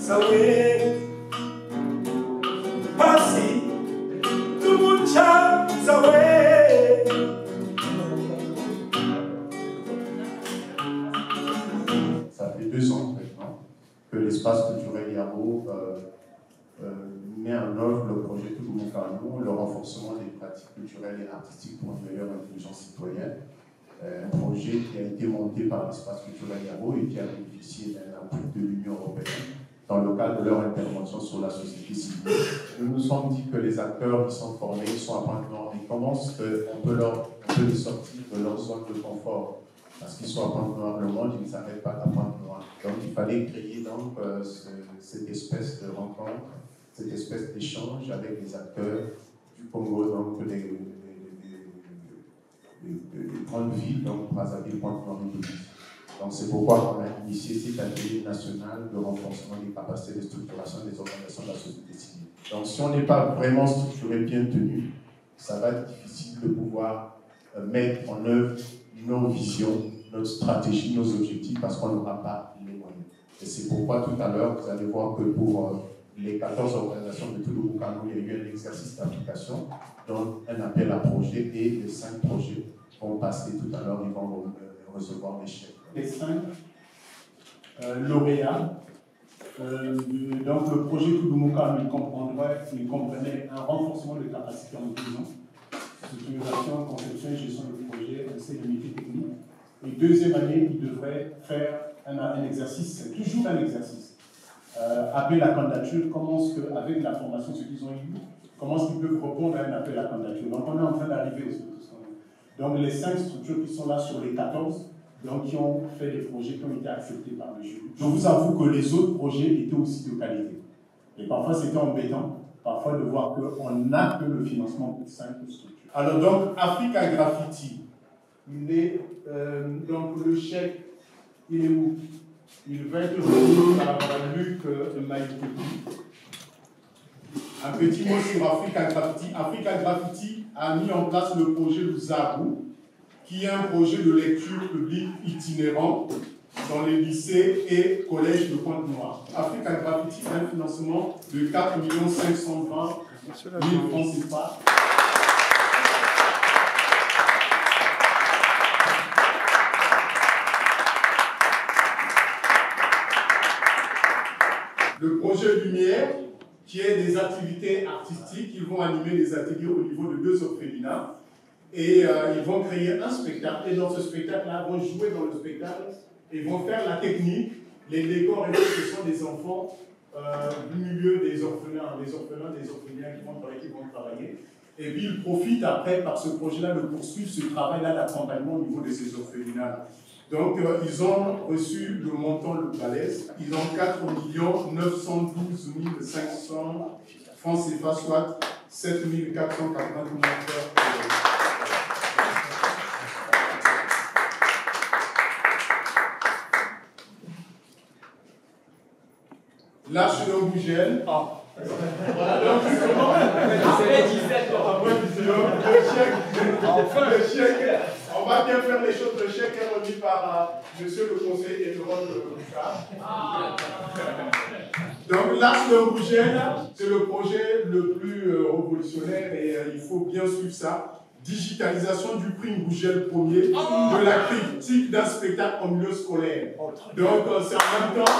Zawe, Pasi, Tumucha, Zawe. Ça fait 2 ans maintenant que l'espace culturel Yabo met en œuvre le projet Touloumoukanou, le renforcement des pratiques culturelles et artistiques pour une meilleure intelligence citoyenne. Un projet qui a été monté par l'espace culturel Yabo et qui a bénéficié d'un appui de l'Union européenne dans le cadre de leur intervention sur la société civile. Nous nous sommes dit que les acteurs qui sont formés, ils sont à point de mort, et comment on peut les sortir de leur zone de confort. Parce qu'ils sont à Pointe-Noire, le monde, ils ne s'arrêtent pas à Pointe-Noire. Donc il fallait créer donc, cette espèce de rencontre, cette espèce d'échange avec les acteurs du Congo, donc des grandes villes, donc Brazzaville, Pointe-Noire et Belize. Donc c'est pourquoi on a initié cet atelier national de renforcement des capacités de structuration des organisations de la société civile. Donc si on n'est pas vraiment structuré, bien tenu, ça va être difficile de pouvoir mettre en œuvre nos visions, notre stratégie, nos objectifs, parce qu'on n'aura pas les moyens. Et c'est pourquoi tout à l'heure, vous allez voir que pour les 14 organisations de Touloumoukanou, il y a eu un exercice d'application, donc un appel à projet, et les 5 projets vont passer tout à l'heure, ils vont recevoir des chèques. Les 5 lauréats. Donc le projet Touloumoukanou, il comprenait un renforcement de capacité en 2 ans, structuration, conception et gestion de projet, essai de métier technique. Et 2e année, il devrait faire un exercice, c'est toujours un exercice. Appeler la candidature, comment est-ce qu'avec la formation, ce qu'ils ont eu, comment est-ce qu'ils peuvent répondre à un appel à candidature. Donc on est en train d'arriver sur tout ça. Donc les 5 structures qui sont là sur les 14, donc qui ont fait des projets qui ont été acceptés par le jury. Je vous avoue que les autres projets étaient aussi de qualité. Et parfois c'était embêtant, parfois de voir qu'on n'a que le financement pour 5 structures. Alors donc, Africa Graffiti, donc le chèque, il est où? Il va être remis par Luc Maïkoudi. Un petit mot sur Africa Graffiti. Africa Graffiti a mis en place le projet Luzaru, qui est un projet de lecture publique itinérant dans les lycées et collèges de Pointe-Noire. Africa Graffiti a un financement de 4 520 000 francs CFA. Le projet Lumière, qui est des activités artistiques, ils vont animer des ateliers au niveau de 2 orphelinats et ils vont créer un spectacle. Et dans ce spectacle-là, ils vont jouer dans le spectacle et vont faire la technique, les décors et tout, ce sont des enfants du milieu des orphelins, des orphelins qui vont travailler. Et puis ils profitent après, par ce projet-là, de poursuivre ce travail-là d'accompagnement au niveau de ces orphelinats. Donc, ils ont reçu le montant de balèze. Ils ont 4 912 500 francs CFA, soit 7 489 €. L'arche de Bougel. Voilà, donc le chèque. On va bien faire les choses. Le chèque est remis par monsieur le conseiller et le rôle de Moussa. Donc, l'Arche de Bougel, c'est le projet le plus révolutionnaire et il faut bien suivre ça. Digitalisation du prix Bougel premier, de la critique d'un spectacle en milieu scolaire. Donc, c'est en même temps,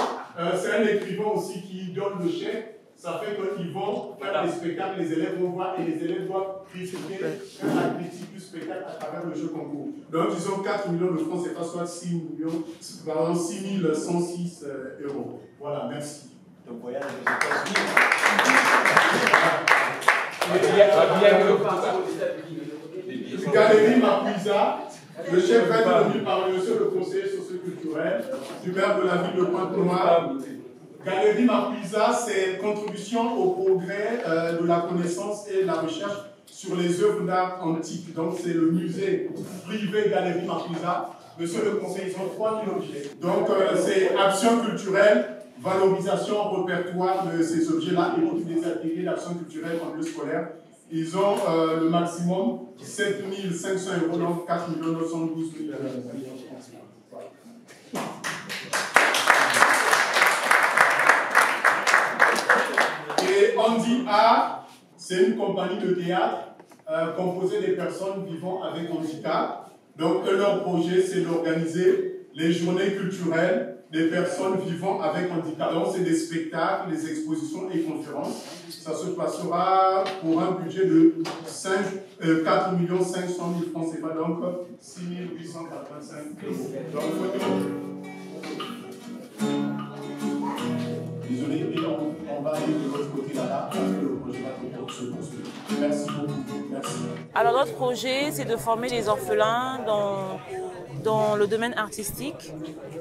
c'est un écrivain aussi qui donne le chèque. Ça fait qu'ils vont faire des spectacles, les élèves vont voir et les élèves doivent critiquer la critique du spectacle à travers le jeu concours. Donc, ils ont 4 millions de francs CFA, soit 6 106 €. Voilà, merci. Donc, voyage aux États-Unis. Galerie Mapuisa, le chef va être remis par monsieur le conseiller socioculturel du maire de la ville de Pointe-Noire. Galerie Mapuisa, c'est contribution au progrès de la connaissance et de la recherche sur les œuvres d'art antiques. Donc, c'est le musée privé Galerie Mapuisa. Monsieur le conseiller, ils ont 3 000 objets. Donc, c'est action culturelle, valorisation, répertoire de ces objets-là et puis des ateliers d'action culturelle en milieu scolaire. Ils ont le maximum 7 500 €, donc 4 912 000 €. on dit art, c'est une compagnie de théâtre composée des personnes vivant avec handicap. Donc, leur projet, c'est d'organiser les journées culturelles des personnes vivant avec handicap. Donc, c'est des spectacles, des expositions et conférences. Ça se passera pour un budget de 4 500 000 francs CFA, donc 6 885 euros. Désolé, et on va aller de l'autre côté là-bas, parce que le projet va se poursuivre. Merci beaucoup. Merci. Alors, notre projet, c'est de former les orphelins dans le domaine artistique,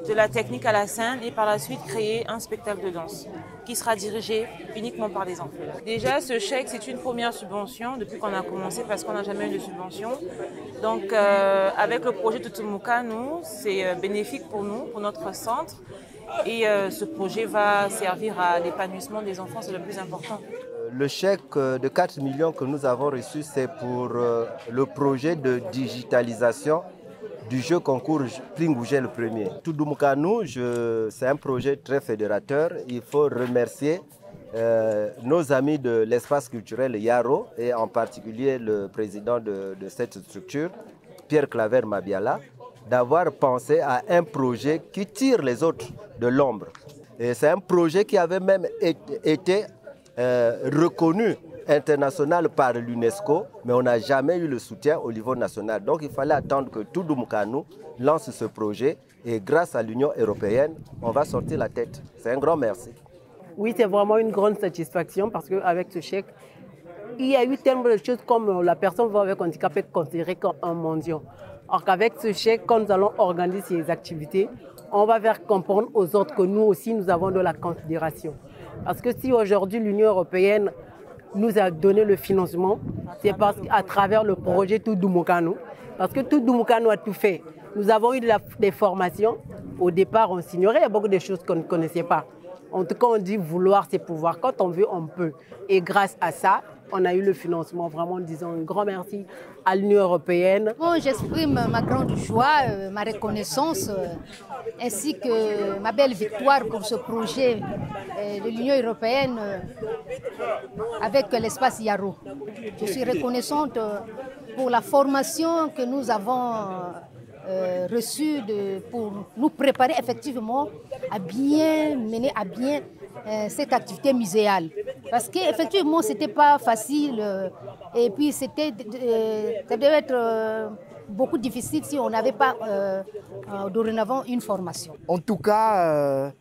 de la technique à la scène, et par la suite créer un spectacle de danse qui sera dirigé uniquement par les orphelins. Déjà, ce chèque, c'est une première subvention depuis qu'on a commencé parce qu'on n'a jamais eu de subvention. Donc, avec le projet Tutumuka, nous, c'est bénéfique pour nous, pour notre centre. Et ce projet va servir à l'épanouissement des enfants, c'est le plus important. Le chèque de 4 millions que nous avons reçu, c'est pour le projet de digitalisation du jeu concours Plingouget le premier. Tudumukanu, c'est un projet très fédérateur. Il faut remercier nos amis de l'espace culturel Yaro et en particulier le président de cette structure, Pierre Claver Mabiala, d'avoir pensé à un projet qui tire les autres de l'ombre. Et c'est un projet qui avait même été reconnu international par l'UNESCO, mais on n'a jamais eu le soutien au niveau national. Donc il fallait attendre que Tudumukanu lance ce projet et grâce à l'Union européenne, on va sortir la tête. C'est un grand merci. Oui, c'est vraiment une grande satisfaction parce qu'avec ce chèque, il y a eu tellement de choses comme la personne avec handicap est considérée comme un mendiant. Alors qu'avec ce chèque, quand nous allons organiser ces activités, on va faire comprendre aux autres que nous aussi, nous avons de la considération. Parce que si aujourd'hui l'Union européenne nous a donné le financement, c'est parce qu'à travers le projet Tudumukanu, parce que Tudumukanu a tout fait. Nous avons eu des formations. Au départ, on s'ignorait, il y a beaucoup de choses qu'on ne connaissait pas. En tout cas, on dit vouloir, c'est pouvoir. Quand on veut, on peut. Et grâce à ça, on a eu le financement. Vraiment, disons un grand merci à l'Union européenne. Bon, j'exprime ma grande joie, ma reconnaissance, ainsi que ma belle victoire pour ce projet de l'Union européenne avec l'espace Yaro. Je suis reconnaissante pour la formation que nous avons reçue pour nous préparer effectivement à bien mener à bien cette activité muséale. Parce qu'effectivement, ce n'était pas facile et puis ça devait être beaucoup difficile si on n'avait pas dorénavant une formation. En tout cas,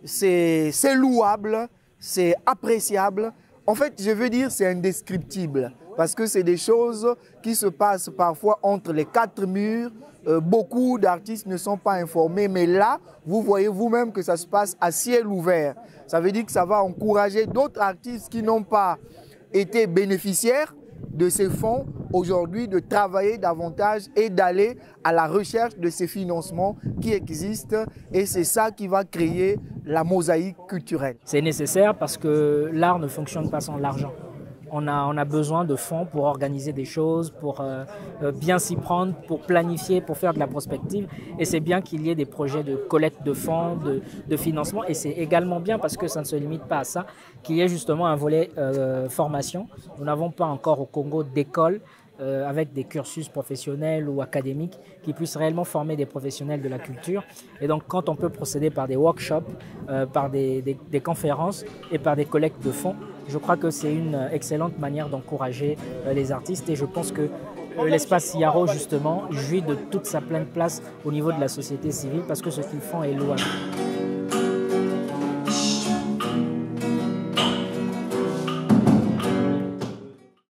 c'est louable, c'est appréciable. En fait, je veux dire, c'est indescriptible parce que c'est des choses qui se passent parfois entre les quatre murs. Beaucoup d'artistes ne sont pas informés, mais là, vous voyez vous-même que ça se passe à ciel ouvert. Ça veut dire que ça va encourager d'autres artistes qui n'ont pas été bénéficiaires de ces fonds aujourd'hui de travailler davantage et d'aller à la recherche de ces financements qui existent. Et c'est ça qui va créer la mosaïque culturelle. C'est nécessaire parce que l'art ne fonctionne pas sans l'argent. On a besoin de fonds pour organiser des choses, pour bien s'y prendre, pour planifier, pour faire de la prospective. Et c'est bien qu'il y ait des projets de collecte de fonds, de financement. Et c'est également bien parce que ça ne se limite pas à ça, qu'il y ait justement un volet formation. Nous n'avons pas encore au Congo d'école avec des cursus professionnels ou académiques qui puissent réellement former des professionnels de la culture. Et donc quand on peut procéder par des workshops, par des conférences et par des collectes de fonds, je crois que c'est une excellente manière d'encourager les artistes et je pense que l'espace Yaro justement jouit de toute sa pleine place au niveau de la société civile parce que ce qu'ils font est louable.